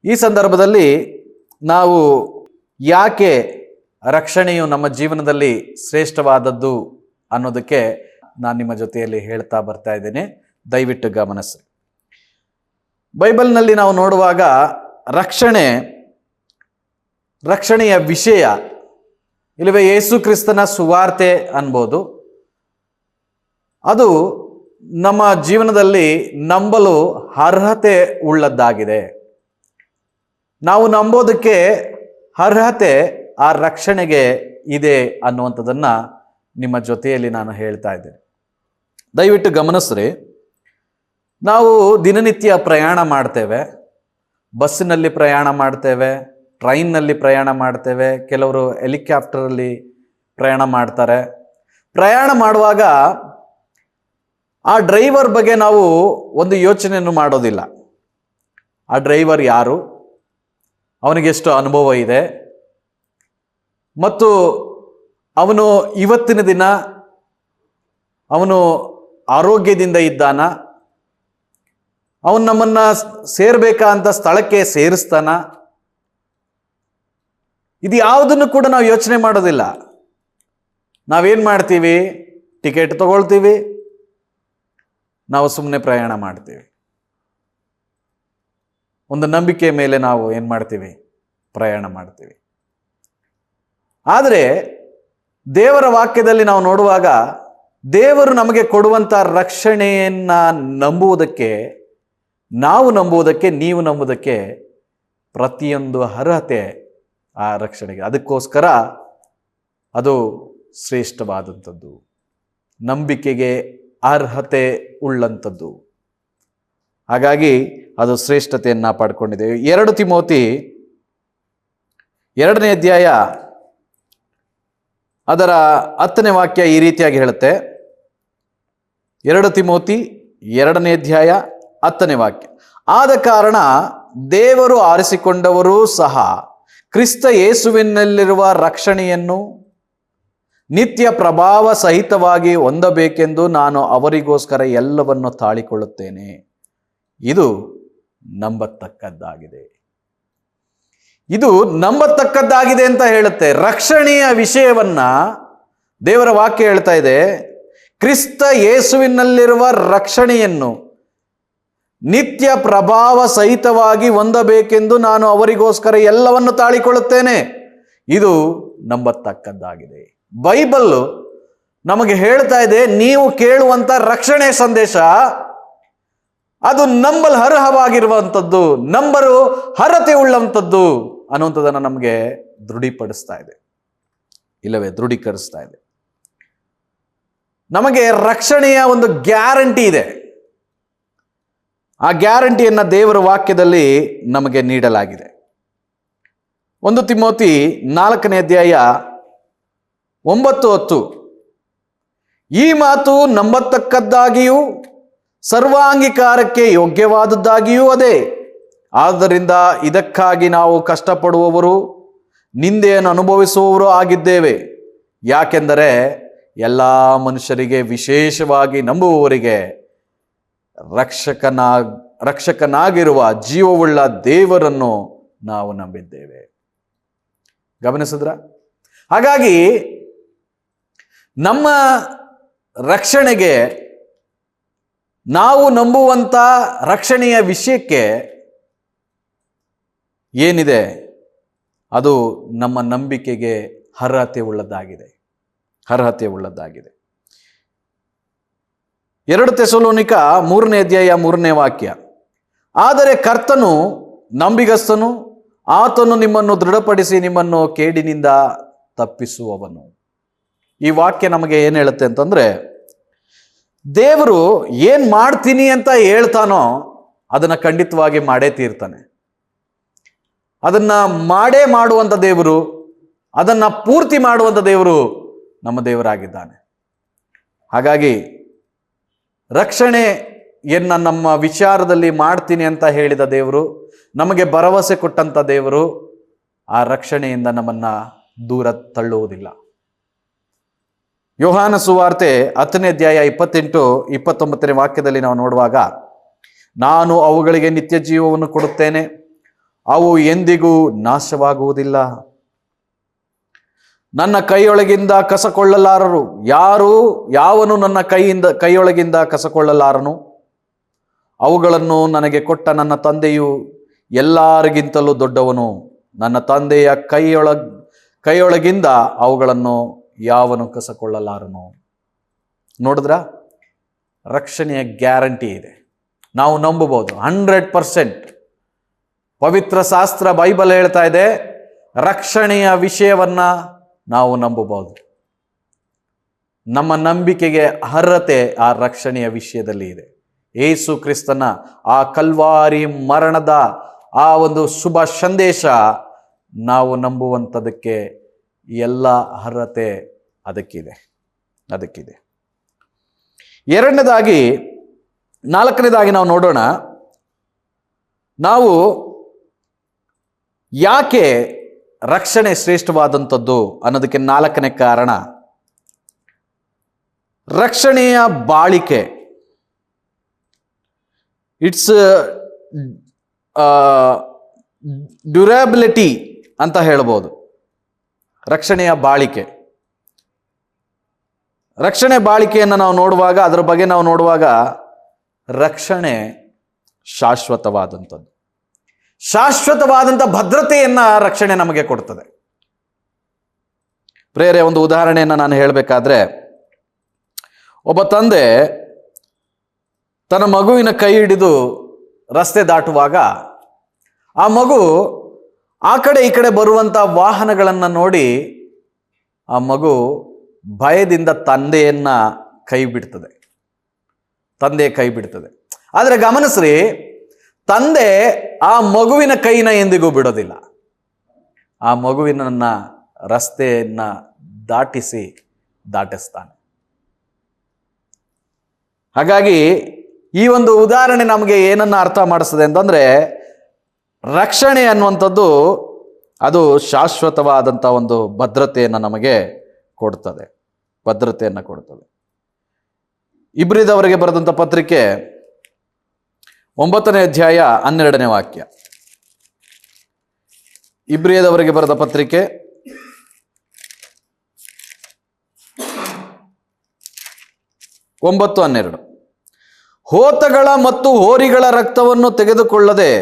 ಈ ಸಂದರ್ಭದಲ್ಲಿ ನಾವು ಯಾಕೆ ರಕ್ಷಣೆಯು ನಮ್ಮ ಜೀವನದಲ್ಲಿ ಶ್ರೇಷ್ಠವಾದದ್ದು ಅನ್ನೋದಕ್ಕೆ ನಾನು ನಿಮ್ಮ ಜೊತೆಯಲ್ಲಿ ಹೇಳ್ತಾ ಬರ್ತಾ ಇದ್ದೇನೆ. ದಯವಿಟ್ಟು ಗಮನಿಸಿ. ಬೈಬಲ್ನಲ್ಲಿ ನಾವು ನೋಡುವಾಗ ರಕ್ಷಣೆಯ ವಿಷಯ ಇಲ್ಲವೇ ಯೇಸು ಕ್ರಿಸ್ತನ ಸುವಾರ್ತೆ ಅನ್ಬೋದು. ಅದು ನಮ್ಮ ಜೀವನದಲ್ಲಿ ನಂಬಲು ಅರ್ಹತೆ ಉಳ್ಳದ್ದಾಗಿದೆ. ನಾವು ನಂಬೋದಕ್ಕೆ ಅರ್ಹತೆ ಆ ರಕ್ಷಣೆಗೆ ಇದೆ ಅನ್ನುವಂಥದ್ದನ್ನು ನಿಮ್ಮ ಜೊತೆಯಲ್ಲಿ ನಾನು ಹೇಳ್ತಾ ಇದ್ದೇನೆ. ದಯವಿಟ್ಟು ಗಮನಿಸ್ರಿ. ನಾವು ದಿನನಿತ್ಯ ಪ್ರಯಾಣ ಮಾಡ್ತೇವೆ. ಬಸ್ಸಿನಲ್ಲಿ ಪ್ರಯಾಣ ಮಾಡ್ತೇವೆ, ಟ್ರೈನ್ನಲ್ಲಿ ಪ್ರಯಾಣ ಮಾಡ್ತೇವೆ, ಕೆಲವರು ಹೆಲಿಕಾಪ್ಟರಲ್ಲಿ ಪ್ರಯಾಣ ಮಾಡ್ತಾರೆ. ಪ್ರಯಾಣ ಮಾಡುವಾಗ ಆ ಡ್ರೈವರ್ ಬಗ್ಗೆ ನಾವು ಒಂದು ಯೋಚನೆಯನ್ನು ಮಾಡೋದಿಲ್ಲ. ಆ ಡ್ರೈವರ್ ಯಾರು, ಅವನಿಗೆಷ್ಟು ಅನುಭವ ಇದೆ, ಮತ್ತು ಅವನು ಇವತ್ತಿನ ದಿನ ಅವನು ಆರೋಗ್ಯದಿಂದ ಇದ್ದಾನ, ಅವನು ನಮ್ಮನ್ನ ಸೇರ್ಬೇಕಾದಂಥ ಸ್ಥಳಕ್ಕೆ ಸೇರಿಸ್ತಾನ, ಇದು ಯಾವುದನ್ನು ಕೂಡ ನಾವು ಯೋಚನೆ ಮಾಡೋದಿಲ್ಲ. ನಾವೇನು ಮಾಡ್ತೀವಿ? ಟಿಕೆಟ್ ತಗೊಳ್ತೀವಿ, ನಾವು ಸುಮ್ಮನೆ ಪ್ರಯಾಣ ಮಾಡ್ತೀವಿ. ಒಂದು ನಂಬಿಕೆ ಮೇಲೆ ನಾವು ಏನು ಮಾಡ್ತೀವಿ? ಪ್ರಯಾಣ ಮಾಡ್ತೀವಿ. ಆದರೆ ದೇವರ ವಾಕ್ಯದಲ್ಲಿ ನಾವು ನೋಡುವಾಗ ದೇವರು ನಮಗೆ ಕೊಡುವಂಥ ರಕ್ಷಣೆಯನ್ನು ನಂಬುವುದಕ್ಕೆ, ನಾವು ನಂಬುವುದಕ್ಕೆ, ನೀವು ನಂಬುವುದಕ್ಕೆ ಪ್ರತಿಯೊಂದು ಅರ್ಹತೆ ಆ ರಕ್ಷಣೆಗೆ. ಅದಕ್ಕೋಸ್ಕರ ಅದು ಶ್ರೇಷ್ಠವಾದಂಥದ್ದು, ನಂಬಿಕೆಗೆ ಅರ್ಹತೆ ಉಳ್ಳಂಥದ್ದು. ಹಾಗಾಗಿ ಅದು ಶ್ರೇಷ್ಠತೆಯನ್ನು ಪಡ್ಕೊಂಡಿದ್ದೇವೆ. 2 ತಿಮೋತಿ 2ನೇ ಅಧ್ಯಾಯ ಅದರ 10ನೇ ವಾಕ್ಯ ಈ ರೀತಿಯಾಗಿ ಹೇಳುತ್ತೆ. 2 ತಿಮೋತಿ 2ನೇ ಅಧ್ಯಾಯ 10ನೇ ವಾಕ್ಯ. ಆದ ಕಾರಣ ದೇವರು ಆರಿಸಿಕೊಂಡವರೂ ಸಹ ಕ್ರಿಸ್ತ ಯೇಸುವಿನಲ್ಲಿರುವ ರಕ್ಷಣೆಯನ್ನು ನಿತ್ಯ ಪ್ರಭಾವ ಸಹಿತವಾಗಿ ಹೊಂದಬೇಕೆಂದು ನಾನು ಅವರಿಗೋಸ್ಕರ ಎಲ್ಲವನ್ನು ತಾಳಿಕೊಳ್ಳುತ್ತೇನೆ. ಇದು ನಂಬತಕ್ಕದ್ದಾಗಿದೆ. ಇದು ನಂಬತಕ್ಕದ್ದಾಗಿದೆ ಅಂತ ಹೇಳುತ್ತೆ. ರಕ್ಷಣೆಯ ವಿಷಯವನ್ನ ದೇವರ ವಾಕ್ಯ ಹೇಳ್ತಾ ಇದೆ. ಕ್ರಿಸ್ತ ಯೇಸುವಿನಲ್ಲಿರುವ ರಕ್ಷಣೆಯನ್ನು ನಿತ್ಯ ಪ್ರಭಾವ ಸಹಿತವಾಗಿ ಹೊಂದಬೇಕೆಂದು ನಾನು ಅವರಿಗೋಸ್ಕರ ಎಲ್ಲವನ್ನು ತಾಳಿಕೊಳ್ಳುತ್ತೇನೆ. ಇದು ನಂಬತಕ್ಕದ್ದಾಗಿದೆ. ಬೈಬಲ್ ನಮಗೆ ಹೇಳ್ತಾ ಇದೆ, ನೀವು ಕೇಳುವಂತ ರಕ್ಷಣೆ ಸಂದೇಶ ಅದು ನಂಬಲು ಅರ್ಹವಾಗಿರುವಂಥದ್ದು, ನಂಬರು ಅರ್ಹತೆ ಉಳ್ಳಂಥದ್ದು ಅನ್ನುವಂಥದ್ದನ್ನು ನಮಗೆ ದೃಢೀಪಡಿಸ್ತಾ ಇದೆ, ಇಲ್ಲವೇ ದೃಢೀಕರಿಸ್ತಾ ಇದೆ. ನಮಗೆ ರಕ್ಷಣೆಯ ಒಂದು ಗ್ಯಾರಂಟಿ ಇದೆ. ಆ ಗ್ಯಾರಂಟಿಯನ್ನು ದೇವರ ವಾಕ್ಯದಲ್ಲಿ ನಮಗೆ ನೀಡಲಾಗಿದೆ. 1 ತಿಮೋತಿ 4ನೇ ಅಧ್ಯಾಯ 9-10. ಈ ಮಾತು ನಂಬತಕ್ಕದ್ದಾಗಿಯೂ ಸರ್ವಾಂಗೀಕಾರಕ್ಕೆ ಯೋಗ್ಯವಾದದ್ದಾಗಿಯೂ ಅದೇ. ಆದ್ದರಿಂದ ಇದಕ್ಕಾಗಿ ನಾವು ಕಷ್ಟಪಡುವವರು, ನಿಂದೆಯನ್ನು ಅನುಭವಿಸುವವರು ಆಗಿದ್ದೇವೆ. ಯಾಕೆಂದರೆ ಎಲ್ಲ ಮನುಷ್ಯರಿಗೆ, ವಿಶೇಷವಾಗಿ ನಂಬುವವರಿಗೆ ರಕ್ಷಕನಾಗಿರುವ ಜೀವವುಳ್ಳ ದೇವರನ್ನು ನಾವು ನಂಬಿದ್ದೇವೆ. ಗಮನಿಸಿದ್ರ? ಹಾಗಾಗಿ ನಮ್ಮ ರಕ್ಷಣೆಗೆ, ನಾವು ನಂಬುವಂಥ ರಕ್ಷಣೆಯ ವಿಷಯಕ್ಕೆ ಏನಿದೆ ಅದು ನಮ್ಮ ನಂಬಿಕೆಗೆ ಅರ್ಹತೆ ಉಳ್ಳದ್ದಾಗಿದೆ. 2 ಥೆಸಲೋನಿಕ 3ನೇ ಅಧ್ಯಾಯ 3ನೇ ವಾಕ್ಯ. ಆದರೆ ಕರ್ತನು ನಂಬಿಗಸ್ತನು, ಆತನು ನಿಮ್ಮನ್ನು ದೃಢಪಡಿಸಿ ನಿಮ್ಮನ್ನು ಕೇಡಿನಿಂದ ತಪ್ಪಿಸುವವನು. ಈ ವಾಕ್ಯ ನಮಗೆ ಏನು ಹೇಳುತ್ತೆ ಅಂತಂದ್ರೆ, ದೇವರು ಏನು ಮಾಡ್ತೀನಿ ಅಂತ ಹೇಳ್ತಾನೋ ಅದನ್ನು ಖಂಡಿತವಾಗಿ ಮಾಡೇ ತೀರ್ತಾನೆ. ಅದನ್ನು ಮಾಡುವಂಥ ದೇವರು, ಅದನ್ನು ಪೂರ್ತಿ ಮಾಡುವಂಥ ದೇವರು ನಮ್ಮ ದೇವರಾಗಿದ್ದಾನೆ. ಹಾಗಾಗಿ ರಕ್ಷಣೆಯನ್ನು ನಮ್ಮ ವಿಚಾರದಲ್ಲಿ ಮಾಡ್ತೀನಿ ಅಂತ ಹೇಳಿದ ದೇವರು, ನಮಗೆ ಭರವಸೆ ಕೊಟ್ಟಂಥ ದೇವರು ಆ ರಕ್ಷಣೆಯಿಂದ ನಮ್ಮನ್ನು ದೂರ ತಳ್ಳುವುದಿಲ್ಲ. ಯೋಹಾನ ಸುವಾರ್ತೆ 10ನೇ ಅಧ್ಯಾಯ 28-29ನೇ ವಾಕ್ಯದಲ್ಲಿ ನಾವು ನೋಡುವಾಗ, ನಾನು ಅವುಗಳಿಗೆ ನಿತ್ಯ ಜೀವವನ್ನು ಕೊಡುತ್ತೇನೆ, ಅವು ಎಂದಿಗೂ ನಾಶವಾಗುವುದಿಲ್ಲ. ನನ್ನ ಕೈಯೊಳಗಿಂದ ಕಸಕೊಳ್ಳಲಾರರು. ಯಾವನು ನನ್ನ ಕೈಯೊಳಗಿಂದ ಕಸಕೊಳ್ಳಲಾರನು? ಅವುಗಳನ್ನು ನನಗೆ ಕೊಟ್ಟ ನನ್ನ ತಂದೆಯು ಎಲ್ಲರಿಗಿಂತಲೂ ದೊಡ್ಡವನು. ನನ್ನ ತಂದೆಯ ಕೈಯೊಳಗಿಂದ ಅವುಗಳನ್ನು ಯಾವನು ಕಸಕೊಳ್ಳಲಾರನು. ನೋಡಿದ್ರ, ರಕ್ಷಣೆಯ ಗ್ಯಾರಂಟಿ ಇದೆ. ನಾವು ನಂಬಬಹುದು 100%. ಪವಿತ್ರ ಶಾಸ್ತ್ರ ಬೈಬಲ್ ಹೇಳ್ತಾ ಇದೆ, ರಕ್ಷಣೆಯ ವಿಷಯವನ್ನ ನಾವು ನಂಬಬಹುದು. ನಮ್ಮ ನಂಬಿಕೆಗೆ ಅರ್ಹತೆ ಆ ರಕ್ಷಣೆಯ ವಿಷಯದಲ್ಲಿ ಇದೆ. ಯೇಸು ಕ್ರಿಸ್ತನ ಆ ಕಲ್ವಾರಿ ಮರಣದ ಆ ಒಂದು ಶುಭ ಸಂದೇಶ ನಾವು ನಂಬುವಂಥದಕ್ಕೆ ಎಲ್ಲ ಅರ್ಹತೆ ಅದಕ್ಕಿದೆ. ನಾಲ್ಕನೇದಾಗಿ ನಾವು ನೋಡೋಣ, ನಾವು ಯಾಕೆ ರಕ್ಷಣೆ ಶ್ರೇಷ್ಠವಾದಂಥದ್ದು ಅನ್ನೋದಕ್ಕೆ 4ನೇ ಕಾರಣ, ರಕ್ಷಣೆಯ ಬಾಳಿಕೆ. ಇಟ್ಸ್ ಡ್ಯೂರಬಿಲಿಟಿ ಅಂತ ಹೇಳ್ಬೋದು. ರಕ್ಷಣೆಯ ಬಾಳಿಕೆ, ರಕ್ಷಣೆ ಬಾಳಿಕೆಯನ್ನು ನಾವು ನೋಡುವಾಗ, ಅದರ ಬಗ್ಗೆ ನಾವು ನೋಡುವಾಗ, ರಕ್ಷಣೆ ಶಾಶ್ವತವಾದಂಥದ್ದು. ಶಾಶ್ವತವಾದಂಥ ಭದ್ರತೆಯನ್ನ ರಕ್ಷಣೆ ನಮಗೆ ಕೊಡ್ತದೆ. ಪ್ರೇರೆ, ಒಂದು ಉದಾಹರಣೆಯನ್ನು ನಾನು ಹೇಳಬೇಕಾದ್ರೆ, ಒಬ್ಬ ತಂದೆ ತನ್ನ ಮಗುವಿನ ಕೈ ಹಿಡಿದು ರಸ್ತೆ ದಾಟುವಾಗ ಆ ಮಗು ಆ ಕಡೆ ಈ ಕಡೆ ಬರುವಂಥ ವಾಹನಗಳನ್ನು ನೋಡಿ ಆ ಮಗು ಭಯದಿಂದ ತಂದೆಯ ಕೈ ಬಿಡ್ತದೆ. ಆದರೆ ಗಮನಿಸ್ರಿ, ತಂದೆ ಆ ಮಗುವಿನ ಕೈನ ಎಂದಿಗೂ ಬಿಡೋದಿಲ್ಲ. ಆ ಮಗುವಿನನ್ನ ರಸ್ತೆಯನ್ನ ದಾಟಿಸ್ತಾನೆ. ಹಾಗಾಗಿ ಈ ಒಂದು ಉದಾಹರಣೆ ನಮಗೆ ಏನನ್ನ ಅರ್ಥ ಮಾಡಿಸ್ತದೆ ಅಂತಂದ್ರೆ, ರಕ್ಷಣೆ ಅನ್ನುವಂಥದ್ದು ಅದು ಶಾಶ್ವತವಾದಂಥ ಒಂದು ಭದ್ರತೆಯನ್ನು ನಮಗೆ ಕೊಡ್ತದೆ. ಇಬ್ರಿದವರಿಗೆ ಬರೆದಂಥ ಪತ್ರಿಕೆ 9ನೇ ಅಧ್ಯಾಯ 12ನೇ ವಾಕ್ಯ. ಇಬ್ರಿಯದವರಿಗೆ ಬರೆದ ಪತ್ರಿಕೆ 9:12. ಹೋತಗಳ ಮತ್ತು ಹೋರಿಗಳ ರಕ್ತವನ್ನು ತೆಗೆದುಕೊಳ್ಳದೆ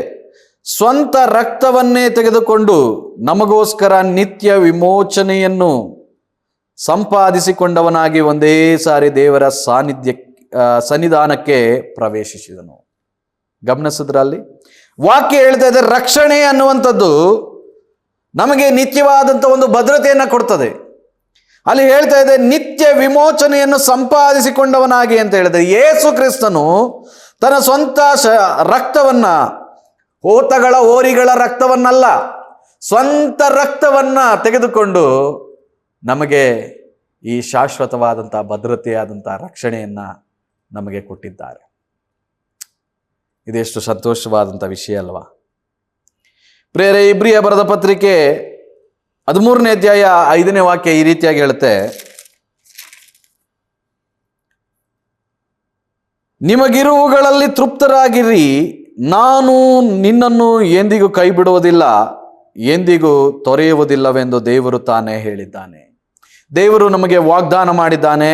ಸ್ವಂತ ರಕ್ತವನ್ನೇ ತೆಗೆದುಕೊಂಡು ನಮಗೋಸ್ಕರ ನಿತ್ಯ ವಿಮೋಚನೆಯನ್ನು ಸಂಪಾದಿಸಿಕೊಂಡವನಾಗಿ ಒಂದೇ ಸಾರಿ ದೇವರ ಸನ್ನಿಧಾನಕ್ಕೆ ಪ್ರವೇಶಿಸಿದನು. ಗಮನಿಸಿದ್ರಲ್ಲಿ ವಾಕ್ಯ ಹೇಳ್ತಾ ಇದೆ, ರಕ್ಷಣೆ ಅನ್ನುವಂಥದ್ದು ನಮಗೆ ನಿತ್ಯವಾದಂಥ ಒಂದು ಭದ್ರತೆಯನ್ನು ಕೊಡ್ತದೆ. ಅಲ್ಲಿ ಹೇಳ್ತಾ ಇದೆ ನಿತ್ಯ ವಿಮೋಚನೆಯನ್ನು ಸಂಪಾದಿಸಿಕೊಂಡವನಾಗಿ ಅಂತ ಹೇಳಿದೆ. ಯೇಸು ಕ್ರಿಸ್ತನು ತನ್ನ ಸ್ವಂತ ರಕ್ತವನ್ನ, ಹೋತಗಳ ಹೋರಿಗಳ ರಕ್ತವನ್ನಲ್ಲ, ಸ್ವಂತ ರಕ್ತವನ್ನ ತೆಗೆದುಕೊಂಡು ನಮಗೆ ಈ ಶಾಶ್ವತವಾದಂಥ ಭದ್ರತೆಯಾದಂಥ ರಕ್ಷಣೆಯನ್ನ ನಮಗೆ ಕೊಟ್ಟಿದ್ದಾರೆ. ಇದೆಷ್ಟು ಸಂತೋಷವಾದಂಥ ವಿಷಯ ಅಲ್ವಾ ಪ್ರಿಯರೇ? ಇಬ್ರಿಯ ಬರೆದ ಪತ್ರಿಕೆ 13ನೇ ಅಧ್ಯಾಯ 5ನೇ ವಾಕ್ಯ ಈ ರೀತಿಯಾಗಿ ಹೇಳುತ್ತೆ, ನಿಮಗಿರುವುಗಳಲ್ಲಿ ತೃಪ್ತರಾಗಿರಿ, ನಾನು ನಿನ್ನನ್ನು ಎಂದಿಗೂ ಕೈ ಬಿಡುವುದಿಲ್ಲ, ಎಂದಿಗೂ ತೊರೆಯುವುದಿಲ್ಲವೆಂದು ದೇವರು ತಾನೇ ಹೇಳಿದ್ದಾನೆ. ದೇವರು ನಮಗೆ ವಾಗ್ದಾನ ಮಾಡಿದ್ದಾನೆ,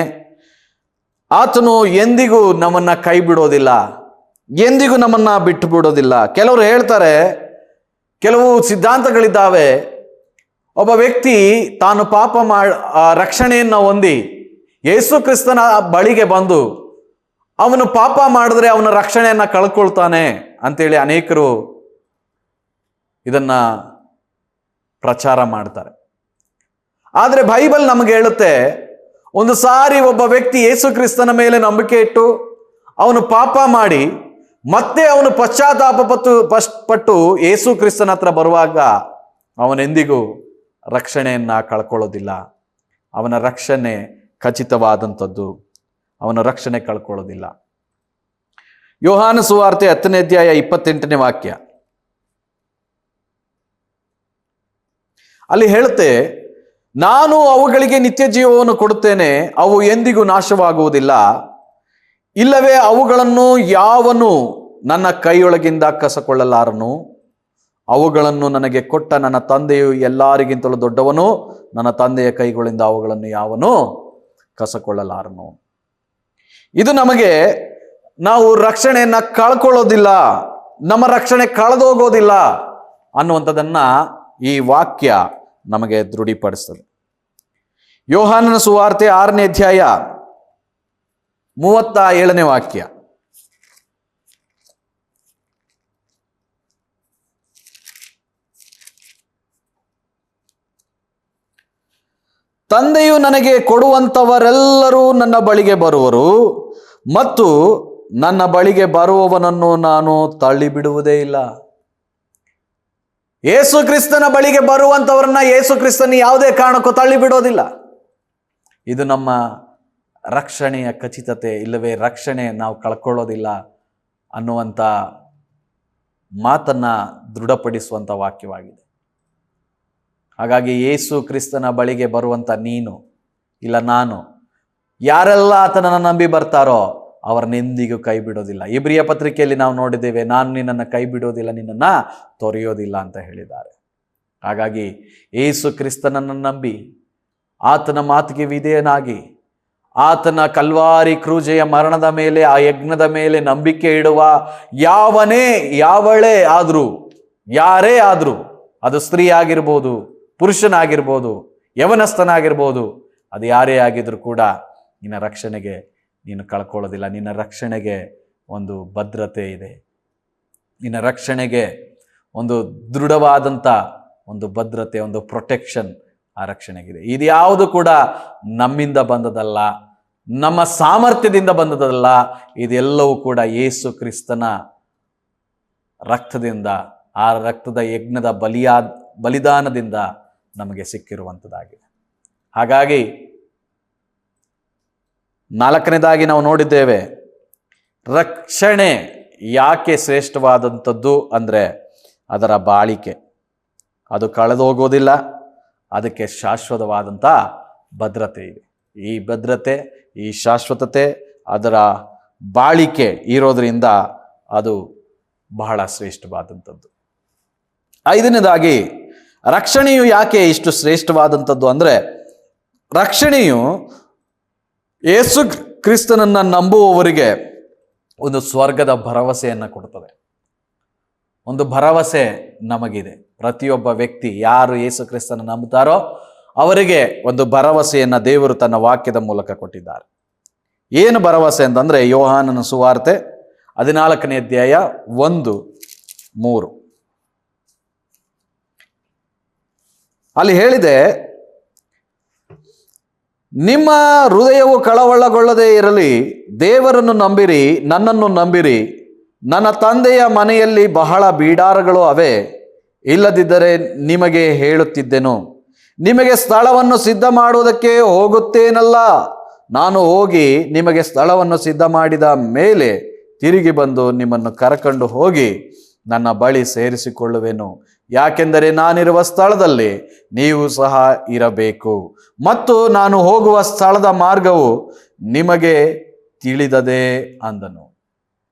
ಆತನು ಎಂದಿಗೂ ನಮ್ಮನ್ನ ಕೈ ಬಿಡೋದಿಲ್ಲ, ಎಂದಿಗೂ ನಮ್ಮನ್ನ ಬಿಟ್ಟು ಬಿಡೋದಿಲ್ಲ. ಕೆಲವರು ಹೇಳ್ತಾರೆ, ಕೆಲವು ಸಿದ್ಧಾಂತಗಳಿದ್ದಾವೆ, ಒಬ್ಬ ವ್ಯಕ್ತಿ ತಾನು ರಕ್ಷಣೆಯನ್ನು ಹೊಂದಿ ಯೇಸು ಕ್ರಿಸ್ತನ ಬಳಿಗೆ ಬಂದು ಅವನು ಪಾಪ ಮಾಡಿದ್ರೆ ಅವನ ರಕ್ಷಣೆಯನ್ನ ಕಳ್ಕೊಳ್ತಾನೆ ಅಂತೇಳಿ ಅನೇಕರು ಇದನ್ನ ಪ್ರಚಾರ ಮಾಡ್ತಾರೆ. ಆದರೆ ಬೈಬಲ್ ನಮಗೆ ಹೇಳುತ್ತೆ, ಒಂದು ಸಾರಿ ಒಬ್ಬ ವ್ಯಕ್ತಿ ಯೇಸು ಕ್ರಿಸ್ತನ ಮೇಲೆ ನಂಬಿಕೆ ಇಟ್ಟು ಅವನು ಪಾಪ ಮಾಡಿ ಮತ್ತೆ ಅವನು ಪಶ್ಚಾತ್ತಾಪಪಟ್ಟು ಯೇಸು ಕ್ರಿಸ್ತನ ಹತ್ರ ಬರುವಾಗ ಅವನೆಂದಿಗೂ ರಕ್ಷಣೆಯನ್ನ ಕಳ್ಕೊಳ್ಳೋದಿಲ್ಲ. ಅವನ ರಕ್ಷಣೆ ಖಚಿತವಾದಂಥದ್ದು, ಅವನ ರಕ್ಷಣೆ ಕಳ್ಕೊಳ್ಳೋದಿಲ್ಲ. ಯೋಹಾನ ಸುವಾರ್ತೆ 10ನೇ ಅಧ್ಯಾಯ 28ನೇ ವಾಕ್ಯ ಅಲ್ಲಿ ಹೇಳುತ್ತೆ, ನಾನು ಅವುಗಳಿಗೆ ನಿತ್ಯ ಜೀವವನ್ನು ಕೊಡುತ್ತೇನೆ, ಅವು ಎಂದಿಗೂ ನಾಶವಾಗುವುದಿಲ್ಲ, ಇಲ್ಲವೇ ಅವುಗಳನ್ನು ಯಾವನು ನನ್ನ ಕೈಯೊಳಗಿಂದ ಕಸಕೊಳ್ಳಲಾರನು. ಅವುಗಳನ್ನು ನನಗೆ ಕೊಟ್ಟ ನನ್ನ ತಂದೆಯು ಎಲ್ಲರಿಗಿಂತಲೂ ದೊಡ್ಡವನು. ನನ್ನ ತಂದೆಯ ಕೈಗಳಿಂದ ಅವುಗಳನ್ನು ಯಾವನೂ ಕಸಕೊಳ್ಳಲಾರನು. ಇದು ನಮಗೆ, ನಾವು ರಕ್ಷಣೆಯನ್ನ ಕಳ್ಕೊಳ್ಳೋದಿಲ್ಲ, ನಮ್ಮ ರಕ್ಷಣೆ ಕಳೆದೋಗೋದಿಲ್ಲ ಅನ್ನುವಂಥದ್ದನ್ನ ಈ ವಾಕ್ಯ ನಮಗೆ ದೃಢೀಪಡಿಸ್ತದೆ. ಯೋಹಾನನ ಸುವಾರ್ತೆ 6ನೇ ಅಧ್ಯಾಯ 37ನೇ ವಾಕ್ಯ. ತಂದೆಯು ನನಗೆ ಕೊಡುವಂಥವರೆಲ್ಲರೂ ನನ್ನ ಬಳಿಗೆ ಬರುವರು ಮತ್ತು ನನ್ನ ಬಳಿಗೆ ಬರುವವನನ್ನು ನಾನು ತಳ್ಳಿಬಿಡುವುದೇ ಇಲ್ಲ. ಯೇಸು ಕ್ರಿಸ್ತನ ಬಳಿಗೆ ಬರುವಂಥವ್ರನ್ನ ಯೇಸು ಕ್ರಿಸ್ತನ ಯಾವುದೇ ಕಾರಣಕ್ಕೂ ತಳ್ಳಿಬಿಡೋದಿಲ್ಲ. ಇದು ನಮ್ಮ ರಕ್ಷಣೆಯ ಖಚಿತತೆ, ಇಲ್ಲವೇ ರಕ್ಷಣೆ ನಾವು ಕಳ್ಕೊಳ್ಳೋದಿಲ್ಲ ಅನ್ನುವಂಥ ಮಾತನ್ನ ದೃಢಪಡಿಸುವಂಥ ವಾಕ್ಯವಾಗಿದೆ. ಹಾಗಾಗಿ ಯೇಸು ಕ್ರಿಸ್ತನ ಬಳಿಗೆ ಬರುವಂಥ ನೀನು ಇಲ್ಲ ನಾನು, ಯಾರೆಲ್ಲ ಆತನನ್ನು ನಂಬಿ ಬರ್ತಾರೋ ಅವರನ್ನೆಂದಿಗೂ ಕೈ ಬಿಡೋದಿಲ್ಲ. ಇಬ್ರಿಯ ಪತ್ರಿಕೆಯಲ್ಲಿ ನಾವು ನೋಡಿದ್ದೇವೆ, ನಾನು ನಿನ್ನನ್ನು ಕೈ ಬಿಡೋದಿಲ್ಲ, ನಿನ್ನನ್ನು ತೊರೆಯೋದಿಲ್ಲ ಅಂತ ಹೇಳಿದ್ದಾರೆ. ಹಾಗಾಗಿ ಯೇಸು ಕ್ರಿಸ್ತನನ್ನು ನಂಬಿ ಆತನ ಮಾತಿಗೆ ವಿಧೇಯನಾಗಿ ಆತನ ಕಲ್ವಾರಿ ಕ್ರೂಜೆಯ ಮರಣದ ಮೇಲೆ, ಆ ಯಜ್ಞದ ಮೇಲೆ ನಂಬಿಕೆ ಇಡುವ ಯಾವನೇ ಯಾವಳೇ ಆದರೂ, ಯಾರೇ ಆದರೂ, ಅದು ಸ್ತ್ರೀ ಆಗಿರ್ಬೋದು, ಪುರುಷನಾಗಿರ್ಬೋದು, ಯವನಸ್ಥನಾಗಿರ್ಬೋದು, ಅದು ಯಾರೇ ಆಗಿದ್ರೂ ಕೂಡ ನಿನ್ನ ರಕ್ಷಣೆಗೆ ನೀನು ಕಳ್ಕೊಳ್ಳೋದಿಲ್ಲ. ನಿನ್ನ ರಕ್ಷಣೆಗೆ ಒಂದು ಭದ್ರತೆ ಇದೆ, ನಿನ್ನ ರಕ್ಷಣೆಗೆ ಒಂದು ದೃಢವಾದಂಥ ಒಂದು ಭದ್ರತೆ, ಒಂದು ಪ್ರೊಟೆಕ್ಷನ್ ಆ ರಕ್ಷಣೆಗಿದೆ. ಇದು ಯಾವುದು ಕೂಡ ನಮ್ಮಿಂದ ಬಂದದಲ್ಲ, ನಮ್ಮ ಸಾಮರ್ಥ್ಯದಿಂದ ಬಂದದಲ್ಲ. ಇದೆಲ್ಲವೂ ಕೂಡ ಯೇಸು ಕ್ರಿಸ್ತನ ರಕ್ತದಿಂದ, ಆ ರಕ್ತದ ಯಜ್ಞದ ಬಲಿದಾನದಿಂದ ನಮಗೆ ಸಿಕ್ಕಿರುವಂಥದ್ದಾಗಿದೆ. ಹಾಗಾಗಿ 4ನೇದಾಗಿ ನಾವು ನೋಡಿದ್ದೇವೆ, ರಕ್ಷಣೆ ಯಾಕೆ ಶ್ರೇಷ್ಠವಾದಂಥದ್ದು ಅಂದರೆ ಅದರ ಬಾಳಿಕೆ. ಅದು ಕಳೆದೋಗೋದಿಲ್ಲ, ಅದಕ್ಕೆ ಶಾಶ್ವತವಾದಂಥ ಭದ್ರತೆ ಇದೆ. ಈ ಭದ್ರತೆ, ಈ ಶಾಶ್ವತತೆ, ಅದರ ಬಾಳಿಕೆ ಇರೋದ್ರಿಂದ ಅದು ಬಹಳ ಶ್ರೇಷ್ಠವಾದಂಥದ್ದು. 5ನೇದಾಗಿ ರಕ್ಷಣೆಯು ಯಾಕೆ ಇಷ್ಟು ಶ್ರೇಷ್ಠವಾದಂಥದ್ದು ಅಂದರೆ, ರಕ್ಷಣೆಯು ಯೇಸು ಕ್ರಿಸ್ತನನ್ನು ನಂಬುವವರಿಗೆ ಒಂದು ಸ್ವರ್ಗದ ಭರವಸೆಯನ್ನು ಕೊಡ್ತದೆ. ಒಂದು ಭರವಸೆ ನಮಗಿದೆ. ಪ್ರತಿಯೊಬ್ಬ ವ್ಯಕ್ತಿ ಯಾರು ಯೇಸು ಕ್ರಿಸ್ತನ ನಂಬುತ್ತಾರೋ ಅವರಿಗೆ ಒಂದು ಭರವಸೆಯನ್ನು ದೇವರು ತನ್ನ ವಾಕ್ಯದ ಮೂಲಕ ಕೊಟ್ಟಿದ್ದಾರೆ. ಏನು ಭರವಸೆ ಅಂತಂದರೆ, ಯೋಹಾನನ ಸುವಾರ್ತೆ 14ನೇ ಅಧ್ಯಾಯ 1-3 ಅಲ್ಲಿ ಹೇಳಿದೆ, ನಿಮ್ಮ ಹೃದಯವು ಕಳವಳಗೊಳ್ಳದೆ ಇರಲಿ, ದೇವರನ್ನು ನಂಬಿರಿ, ನನ್ನನ್ನು ನಂಬಿರಿ. ನನ್ನ ತಂದೆಯ ಮನೆಯಲ್ಲಿ ಬಹಳ ಬೀಡಾರಗಳು ಅವೆ, ಇಲ್ಲದಿದ್ದರೆ ನಿಮಗೆ ಹೇಳುತ್ತಿದ್ದೆನು. ನಿಮಗೆ ಸ್ಥಳವನ್ನು ಸಿದ್ಧ ಮಾಡುವುದಕ್ಕೆ ಹೋಗುತ್ತೇನಲ್ಲ. ನಾನು ಹೋಗಿ ನಿಮಗೆ ಸ್ಥಳವನ್ನು ಸಿದ್ಧ ಮಾಡಿದ ಮೇಲೆ ತಿರುಗಿ ಬಂದು ನಿಮ್ಮನ್ನು ಕರಕೊಂಡು ಹೋಗಿ ನನ್ನ ಬಳಿ ಸೇರಿಸಿಕೊಳ್ಳುವೆನು. ಯಾಕೆಂದರೆ ನಾನಿರುವ ಸ್ಥಳದಲ್ಲಿ ನೀವು ಸಹ ಇರಬೇಕು, ಮತ್ತು ನಾನು ಹೋಗುವ ಸ್ಥಳದ ಮಾರ್ಗವು ನಿಮಗೆ ತಿಳಿದದೆ ಅಂದನು.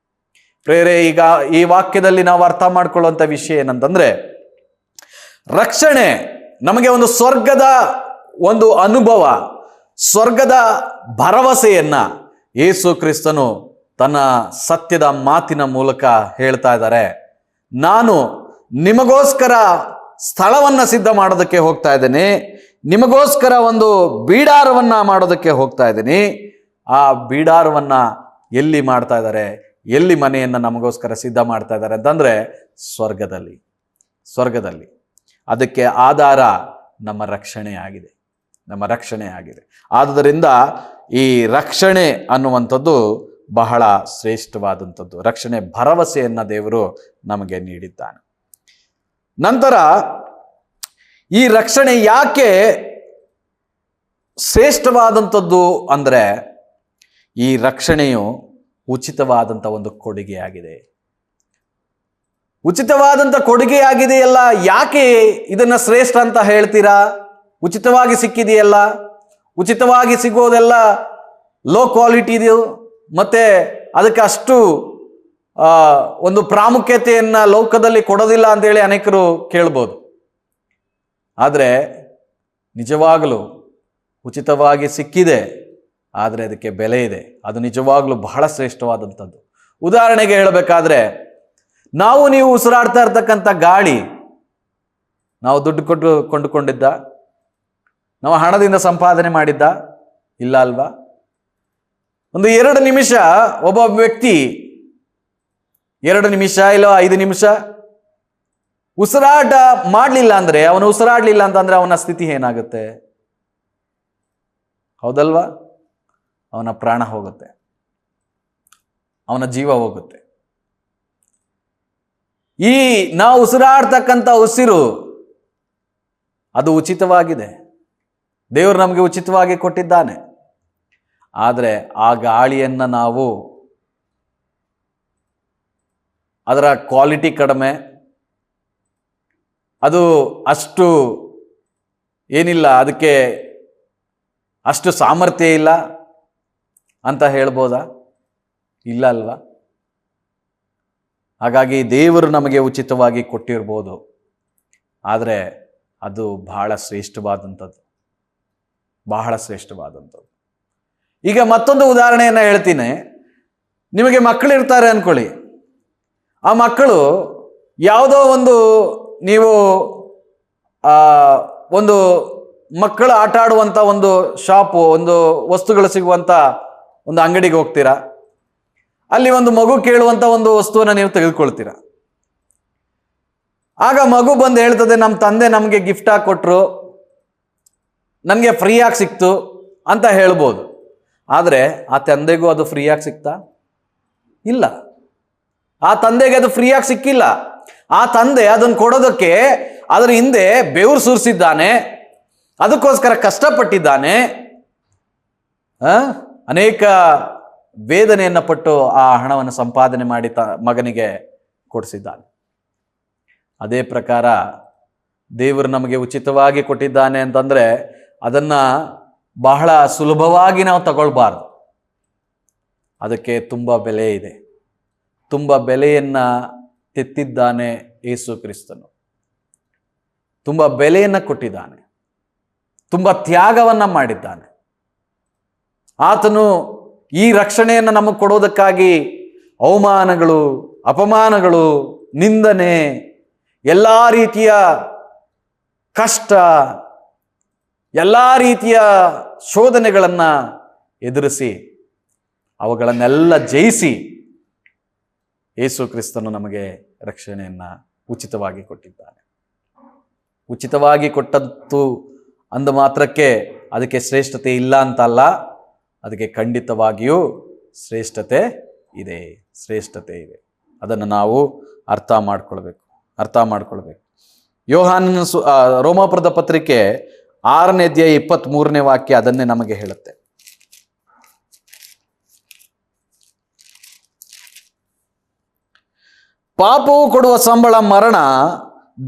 ಪ್ರೇರೆ, ಈಗ ಈ ವಾಕ್ಯದಲ್ಲಿ ನಾವು ಅರ್ಥ ಮಾಡ್ಕೊಳ್ಳುವಂಥ ವಿಷಯ ಏನಂತಂದ್ರೆ, ರಕ್ಷಣೆ ನಮಗೆ ಒಂದು ಸ್ವರ್ಗದ ಒಂದು ಅನುಭವ, ಸ್ವರ್ಗದ ಭರವಸೆಯನ್ನ ಯೇಸು ಕ್ರಿಸ್ತನು ತನ್ನ ಸತ್ಯದ ಮಾತಿನ ಮೂಲಕ ಹೇಳ್ತಾ ಇದ್ದಾರೆ. ನಾನು ನಿಮಗೋಸ್ಕರ ಸ್ಥಳವನ್ನ ಸಿದ್ಧ ಮಾಡೋದಕ್ಕೆ ಹೋಗ್ತಾ ಇದ್ದೇನೆ, ನಿಮಗೋಸ್ಕರ ಒಂದು ಬೀಡಾರವನ್ನ ಮಾಡೋದಕ್ಕೆ ಹೋಗ್ತಾ ಇದ್ದೀನಿ. ಆ ಬೀಡಾರವನ್ನ ಎಲ್ಲಿ ಮಾಡ್ತಾ ಇದ್ದಾರೆ, ಎಲ್ಲಿ ಮನೆಯನ್ನ ನಮಗೋಸ್ಕರ ಸಿದ್ಧ ಮಾಡ್ತಾ ಇದ್ದಾರೆ ಅಂತಂದ್ರೆ ಸ್ವರ್ಗದಲ್ಲಿ. ಅದಕ್ಕೆ ಆಧಾರ ನಮ್ಮ ರಕ್ಷಣೆ ಆಗಿದೆ, ನಮ್ಮ ರಕ್ಷಣೆ ಆಗಿದೆ. ಆದುದರಿಂದ ಈ ರಕ್ಷಣೆ ಅನ್ನುವಂಥದ್ದು ಬಹಳ ಶ್ರೇಷ್ಠವಾದಂಥದ್ದು. ರಕ್ಷಣೆ ಭರವಸೆಯನ್ನ ದೇವರು ನಮಗೆ ನೀಡಿದ್ದಾನೆ. ನಂತರ ಈ ರಕ್ಷಣೆ ಯಾಕೆ ಶ್ರೇಷ್ಠವಾದಂಥದ್ದು ಅಂದರೆ, ಈ ರಕ್ಷಣೆಯು ಉಚಿತವಾದಂಥ ಒಂದು ಕೊಡುಗೆಯಾಗಿದೆ. ಉಚಿತವಾದಂಥ ಕೊಡುಗೆಯಾಗಿದೆಯಲ್ಲ, ಯಾಕೆ ಇದನ್ನ ಶ್ರೇಷ್ಠ ಅಂತ ಹೇಳ್ತೀರಾ? ಉಚಿತವಾಗಿ ಸಿಕ್ಕಿದೆಯಲ್ಲ, ಉಚಿತವಾಗಿ ಸಿಗೋದೆಲ್ಲ ಲೋ ಕ್ವಾಲಿಟಿ ಇದೆಯೋ, ಮತ್ತೆ ಅದಕ್ಕೆ ಅಷ್ಟು ಒಂದು ಪ್ರಾಮುಖ್ಯತೆಯನ್ನು ಲೋಕದಲ್ಲಿ ಕೊಡೋದಿಲ್ಲ ಅಂತೇಳಿ ಅನೇಕರು ಕೇಳ್ಬೋದು. ಆದರೆ ನಿಜವಾಗಲೂ ಉಚಿತವಾಗಿ ಸಿಕ್ಕಿದೆ, ಆದರೆ ಅದಕ್ಕೆ ಬೆಲೆ ಇದೆ. ಅದು ನಿಜವಾಗಲೂ ಬಹಳ ಶ್ರೇಷ್ಠವಾದಂಥದ್ದು. ಉದಾಹರಣೆಗೆ ಹೇಳಬೇಕಾದ್ರೆ, ನಾವು ನೀವು ಉಸಿರಾಡ್ತಾ ಇರ್ತಕ್ಕಂಥ ಗಾಳಿ ನಾವು ದುಡ್ಡು ಕೊಟ್ಟು ಕೊಂಡುಕೊಂಡಿದ್ದ, ನಾವು ಹಣದಿಂದ ಸಂಪಾದನೆ ಮಾಡಿದ್ದ? ಇಲ್ಲ ಅಲ್ವಾ? ಒಂದು 2 ನಿಮಿಷ ಒಬ್ಬ ವ್ಯಕ್ತಿ 2 ನಿಮಿಷ ಇಲ್ಲ 5 ನಿಮಿಷ ಉಸಿರಾಟ ಮಾಡಲಿಲ್ಲ ಅಂದರೆ, ಅವನು ಉಸಿರಾಡಲಿಲ್ಲ ಅಂತಂದ್ರೆ ಅವನ ಸ್ಥಿತಿ ಏನಾಗುತ್ತೆ? ಹೌದಲ್ವಾ? ಅವನ ಪ್ರಾಣ ಹೋಗುತ್ತೆ, ಅವನ ಜೀವ ಹೋಗುತ್ತೆ. ಈ ನಾವು ಉಸಿರಾಡ್ತಕ್ಕಂಥ ಉಸಿರು ಅದು ಉಚಿತವಾಗಿದೆ, ದೇವರು ನಮಗೆ ಉಚಿತವಾಗಿ ಕೊಟ್ಟಿದ್ದಾನೆ. ಆದರೆ ಆ ಗಾಳಿಯನ್ನು ನಾವು, ಅದರ ಕ್ವಾಲಿಟಿ ಕಡಿಮೆ, ಅದು ಅಷ್ಟು ಏನಿಲ್ಲ, ಅದಕ್ಕೆ ಅಷ್ಟು ಸಾಮರ್ಥ್ಯ ಇಲ್ಲ ಅಂತ ಹೇಳ್ಬೋದಾ? ಇಲ್ಲ ಅಲ್ವಾ? ಹಾಗಾಗಿ ದೇವರು ನಮಗೆ ಉಚಿತವಾಗಿ ಕೊಟ್ಟಿರ್ಬೋದು, ಆದರೆ ಅದು ಬಹಳ ಶ್ರೇಷ್ಠವಾದಂಥದ್ದು, ಬಹಳ ಶ್ರೇಷ್ಠವಾದಂಥದ್ದು. ಈಗ ಮತ್ತೊಂದು ಉದಾಹರಣೆಯನ್ನು ಹೇಳ್ತೀನಿ. ನಿಮಗೆ ಮಕ್ಕಳಿರ್ತಾರೆ ಅಂದ್ಕೊಳ್ಳಿ. ಆ ಮಕ್ಕಳು ಯಾವುದೋ ಒಂದು, ನೀವು ಒಂದು ಮಕ್ಕಳು ಆಟ ಆಡುವಂಥ ಒಂದು ಶಾಪು, ಒಂದು ವಸ್ತುಗಳು ಸಿಗುವಂಥ ಒಂದು ಅಂಗಡಿಗೆ ಹೋಗ್ತೀರಾ. ಅಲ್ಲಿ ಒಂದು ಮಗು ಕೇಳುವಂಥ ಒಂದು ವಸ್ತುವನ್ನು ನೀವು ತೆಗೆದುಕೊಳ್ತೀರಾ. ಆಗ ಮಗು ಬಂದು ಹೇಳ್ತದೆ, ನಮ್ಮ ತಂದೆ ನಮಗೆ ಗಿಫ್ಟಾಗಿ ಕೊಟ್ಟರು, ನನಗೆ ಫ್ರೀಯಾಗಿ ಸಿಕ್ತು ಅಂತ ಹೇಳ್ಬೋದು. ಆದರೆ ಆ ತಂದೆಗೂ ಅದು ಫ್ರೀಯಾಗಿ ಸಿಕ್ತಾ? ಇಲ್ಲ, ಆ ತಂದೆಗೆ ಅದು ಫ್ರೀಯಾಗಿ ಸಿಕ್ಕಿಲ್ಲ. ಆ ತಂದೆ ಅದನ್ನು ಕೊಡೋದಕ್ಕೆ ಅದರ ಹಿಂದೆ ಬೆವರು ಸುರಿಸಿದ್ದಾನೆ, ಅದಕ್ಕೋಸ್ಕರ ಕಷ್ಟಪಟ್ಟಿದ್ದಾನೆ, ಅನೇಕ ವೇದನೆಯನ್ನು ಪಟ್ಟು ಆ ಹಣವನ್ನು ಸಂಪಾದನೆ ಮಾಡಿ ಮಗನಿಗೆ ಕೊಡಿಸಿದ್ದಾನೆ. ಅದೇ ಪ್ರಕಾರ ದೇವರು ನಮಗೆ ಉಚಿತವಾಗಿ ಕೊಟ್ಟಿದ್ದಾನೆ ಅಂತಂದರೆ ಅದನ್ನು ಬಹಳ ಸುಲಭವಾಗಿ ನಾವು ತಗೊಳ್ಬಾರ್ದು. ಅದಕ್ಕೆ ತುಂಬ ಬೆಲೆ ಇದೆ. ತುಂಬ ಬೆಲೆಯನ್ನು ತೆತ್ತಿದ್ದಾನೆ ಯೇಸು ಕ್ರಿಸ್ತನು. ತುಂಬ ಬೆಲೆಯನ್ನು ಕೊಟ್ಟಿದ್ದಾನೆ, ತುಂಬ ತ್ಯಾಗವನ್ನು ಮಾಡಿದ್ದಾನೆ. ಆತನು ಈ ರಕ್ಷಣೆಯನ್ನು ನಮಗೆ ಕೊಡೋದಕ್ಕಾಗಿ ಅವಮಾನಗಳು, ಅಪಮಾನಗಳು, ನಿಂದನೆ, ಎಲ್ಲ ರೀತಿಯ ಕಷ್ಟ, ಎಲ್ಲ ರೀತಿಯ ಶೋಧನೆಗಳನ್ನು ಎದುರಿಸಿ ಅವುಗಳನ್ನೆಲ್ಲ ಜಯಿಸಿ ಯೇಸು ಕ್ರಿಸ್ತನು ನಮಗೆ ರಕ್ಷಣೆಯನ್ನು ಉಚಿತವಾಗಿ ಕೊಟ್ಟಿದ್ದಾನೆ. ಉಚಿತವಾಗಿ ಕೊಟ್ಟದ್ದು ಅಂದ ಮಾತ್ರಕ್ಕೆ ಅದಕ್ಕೆ ಶ್ರೇಷ್ಠತೆ ಇಲ್ಲ ಅಂತಲ್ಲ, ಅದಕ್ಕೆ ಖಂಡಿತವಾಗಿಯೂ ಶ್ರೇಷ್ಠತೆ ಇದೆ, ಶ್ರೇಷ್ಠತೆ ಇದೆ. ಅದನ್ನು ನಾವು ಅರ್ಥ ಮಾಡ್ಕೊಳ್ಬೇಕು. ಯೋಹಾನನ ರೋಮಾಪುರದ ಪತ್ರಿಕೆ 6ನೇ ಅಧ್ಯಾಯ 23ನೇ ವಾಕ್ಯ ಅದನ್ನೇ ನಮಗೆ ಹೇಳುತ್ತೆ. ಪಾಪವು ಕೊಡುವ ಸಂಬಳ ಮರಣ,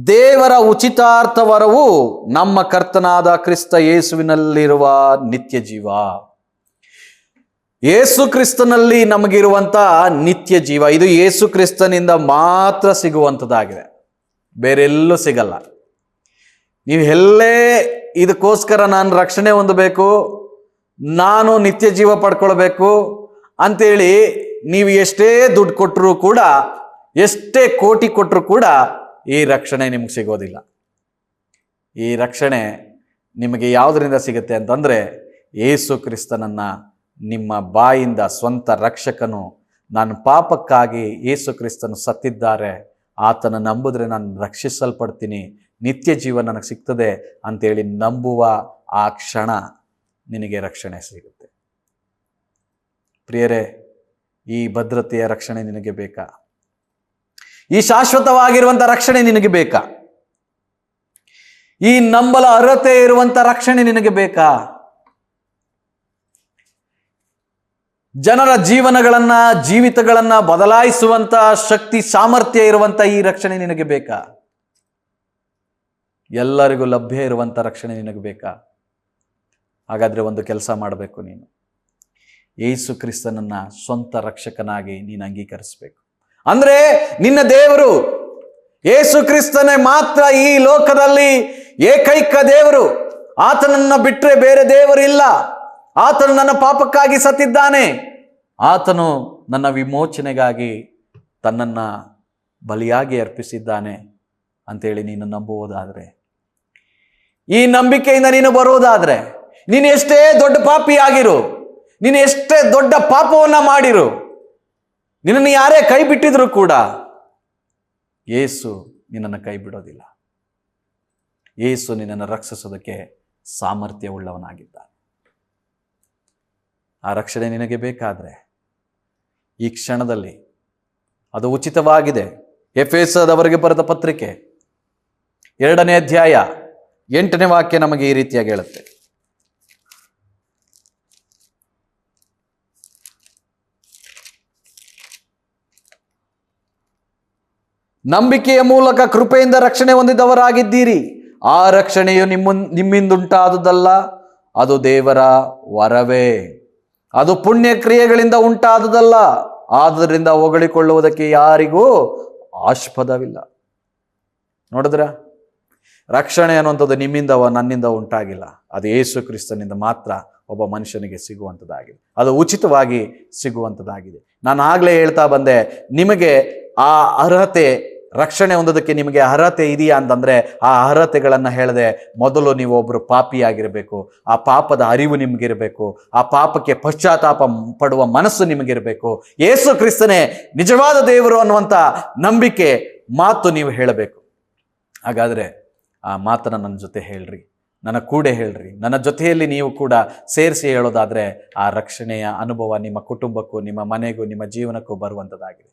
ದೇವರ ಉಚಿತಾರ್ಥ ವರವು ನಮ್ಮ ಕರ್ತನಾದ ಕ್ರಿಸ್ತ ಯೇಸುವಿನಲ್ಲಿರುವ ನಿತ್ಯ ಜೀವ. ಯೇಸು ಕ್ರಿಸ್ತನಲ್ಲಿ ನಮಗಿರುವಂಥ ನಿತ್ಯ ಜೀವ, ಇದು ಯೇಸು ಕ್ರಿಸ್ತನಿಂದ ಮಾತ್ರ ಸಿಗುವಂಥದ್ದಾಗಿದೆ, ಬೇರೆಲ್ಲೂ ಸಿಗಲ್ಲ. ನೀವು ಎಲ್ಲೇ ಇದಕ್ಕೋಸ್ಕರ ನಾನು ರಕ್ಷಣೆ ಹೊಂದಬೇಕು, ನಾನು ನಿತ್ಯ ಜೀವ ಪಡ್ಕೊಳ್ಬೇಕು ಅಂತೇಳಿ ನೀವು ಎಷ್ಟೇ ದುಡ್ಡು ಕೊಟ್ಟರೂ ಕೂಡ, ಎಷ್ಟೇ ಕೋಟಿ ಕೊಟ್ಟರೂ ಕೂಡ ಈ ರಕ್ಷಣೆ ನಿಮಗೆ ಸಿಗೋದಿಲ್ಲ. ಈ ರಕ್ಷಣೆ ನಿಮಗೆ ಯಾವುದರಿಂದ ಸಿಗುತ್ತೆ ಅಂತಂದರೆ, ಯೇಸು ಕ್ರಿಸ್ತನನ್ನು ನಿಮ್ಮ ಬಾಯಿಂದ ಸ್ವಂತ ರಕ್ಷಕನು, ನಾನು ಪಾಪಕ್ಕಾಗಿ ಯೇಸು ಕ್ರಿಸ್ತನು ಸತ್ತಿದ್ದಾರೆ, ಆತನ ನಂಬಿದ್ರೆ ನಾನು ರಕ್ಷಿಸಲ್ಪಡ್ತೀನಿ, ನಿತ್ಯ ಜೀವ ನನಗೆ ಸಿಗ್ತದೆ ಅಂತೇಳಿ ನಂಬುವ ಆ ಕ್ಷಣ ನಿನಗೆ ರಕ್ಷಣೆ ಸಿಗುತ್ತೆ. ಪ್ರಿಯರೇ, ಈ ಭದ್ರತೆಯ ರಕ್ಷಣೆ ನಿನಗೆ ಬೇಕಾ? ಈ ಶಾಶ್ವತವಾಗಿರುವಂಥ ರಕ್ಷಣೆ ನಿನಗೆ ಬೇಕಾ? ಈ ನಂಬಲ ಅರ್ಹತೆ ಇರುವಂಥ ರಕ್ಷಣೆ ನಿನಗೆ ಬೇಕಾ? ಜನರ ಜೀವಿತಗಳನ್ನ ಬದಲಾಯಿಸುವಂತ ಶಕ್ತಿ, ಸಾಮರ್ಥ್ಯ ಇರುವಂತ ಈ ರಕ್ಷಣೆ ನಿನಗೆ ಬೇಕಾ? ಎಲ್ಲರಿಗೂ ಲಭ್ಯ ಇರುವಂತ ರಕ್ಷಣೆ ನಿನಗೆ ಬೇಕಾ? ಹಾಗಾದ್ರೆ ಒಂದು ಕೆಲಸ ಮಾಡಬೇಕು, ನೀನು ಯೇಸು ಕ್ರಿಸ್ತನನ್ನ ಸ್ವಂತ ರಕ್ಷಕನಾಗಿ ನೀನು ಅಂಗೀಕರಿಸಬೇಕು. ಅಂದ್ರೆ ನಿನ್ನ ದೇವರು ಯೇಸು ಕ್ರಿಸ್ತನೇ ಮಾತ್ರ ಈ ಲೋಕದಲ್ಲಿ ಏಕೈಕ ದೇವರು. ಆತನನ್ನ ಬಿಟ್ಟರೆ ಬೇರೆ ದೇವರಿಲ್ಲ. ಆತನು ನನ್ನ ಪಾಪಕ್ಕಾಗಿ ಸತ್ತಿದ್ದಾನೆ. ಆತನು ನನ್ನ ವಿಮೋಚನೆಗಾಗಿ ತನ್ನನ್ನು ಬಲಿಯಾಗಿ ಅರ್ಪಿಸಿದ್ದಾನೆ ಅಂತೇಳಿ ನೀನು ನಂಬುವುದಾದರೆ, ಈ ನಂಬಿಕೆಯಿಂದ ನೀನು ಬರುವುದಾದರೆ, ನೀನು ಎಷ್ಟೇ ದೊಡ್ಡ ಪಾಪಿಯಾಗಿರು, ನೀನು ಎಷ್ಟೇ ದೊಡ್ಡ ಪಾಪವನ್ನ ಮಾಡಿರು, ನಿನ್ನನ್ನು ಯಾರೇ ಕೈ ಬಿಟ್ಟಿದ್ರು ಕೂಡ ಯೇಸು ನಿನ್ನನ್ನು ಕೈ ಬಿಡೋದಿಲ್ಲ. ಯೇಸು ನಿನ್ನನ್ನು ರಕ್ಷಿಸೋದಕ್ಕೆ ಸಾಮರ್ಥ್ಯವುಳ್ಳವನಾಗಿದ್ದಾನೆ. ಆ ರಕ್ಷಣೆ ನಿನಗೆ ಬೇಕಾದರೆ ಈ ಕ್ಷಣದಲ್ಲಿ ಅದು ಉಚಿತವಾಗಿದೆ. ಎಫೆಸದವರಿಗೆ ಬರೆದ ಪತ್ರಿಕೆ 2ನೇ ಅಧ್ಯಾಯ 8ನೇ ವಾಕ್ಯ ನಮಗೆ ಈ ರೀತಿಯಾಗಿ ಹೇಳುತ್ತೆ. ನಂಬಿಕೆಯ ಮೂಲಕ ಕೃಪೆಯಿಂದ ರಕ್ಷಣೆ ಹೊಂದಿದವರಾಗಿದ್ದೀರಿ. ಆ ರಕ್ಷಣೆಯು ನಿಮ್ಮಿಂದುಂಟಾದುದಲ್ಲ, ಅದು ದೇವರ ವರವೇ. ಅದು ಪುಣ್ಯ ಕ್ರಿಯೆಗಳಿಂದ ಉಂಟಾದುದಲ್ಲ, ಆದ್ದರಿಂದ ಹೊಗಳಿಕೊಳ್ಳುವುದಕ್ಕೆ ಯಾರಿಗೂ ಆಸ್ಪದವಿಲ್ಲ. ನೋಡಿದ್ರ, ರಕ್ಷಣೆ ಅನ್ನುವಂಥದ್ದು ನಿಮ್ಮಿಂದ ನನ್ನಿಂದ ಉಂಟಾಗಿಲ್ಲ. ಅದು ಯೇಸು ಕ್ರಿಸ್ತನಿಂದ ಮಾತ್ರ ಒಬ್ಬ ಮನುಷ್ಯನಿಗೆ ಸಿಗುವಂಥದ್ದಾಗಿದೆ. ಅದು ಉಚಿತವಾಗಿ ಸಿಗುವಂಥದ್ದಾಗಿದೆ. ನಾನು ಆಗಲೇ ಹೇಳ್ತಾ ಬಂದೆ, ನಿಮಗೆ ಆ ಅರ್ಹತೆ, ರಕ್ಷಣೆ ಹೊಂದೋದಕ್ಕೆ ನಿಮಗೆ ಅರ್ಹತೆ ಇದೆಯಾ ಅಂತಂದರೆ, ಆ ಅರ್ಹತೆಗಳನ್ನು ಹೇಳದೆ ಮೊದಲು ನೀವು ಒಬ್ಬರು ಪಾಪಿಯಾಗಿರಬೇಕು. ಆ ಪಾಪದ ಅರಿವು ನಿಮಗಿರಬೇಕು. ಆ ಪಾಪಕ್ಕೆ ಪಶ್ಚಾತ್ತಾಪ ಪಡುವ ಮನಸ್ಸು ನಿಮಗಿರಬೇಕು. ಯೇಸು ಕ್ರಿಸ್ತನೇ ನಿಜವಾದ ದೇವರು ಅನ್ನುವಂಥ ನಂಬಿಕೆ ಮಾತು ನೀವು ಹೇಳಬೇಕು. ಹಾಗಾದರೆ ಆ ಮಾತನ್ನು ನನ್ನ ಜೊತೆ ಹೇಳ್ರಿ, ನನ್ನ ಕೂಡ ಹೇಳ್ರಿ. ನನ್ನ ಜೊತೆಯಲ್ಲಿ ನೀವು ಕೂಡ ಸೇರಿಸಿ ಹೇಳೋದಾದರೆ ಆ ರಕ್ಷಣೆಯ ಅನುಭವ ನಿಮ್ಮ ಕುಟುಂಬಕ್ಕೂ, ನಿಮ್ಮ ಮನೆಗೂ, ನಿಮ್ಮ ಜೀವನಕ್ಕೂ ಬರುವಂಥದ್ದಾಗಿದೆ.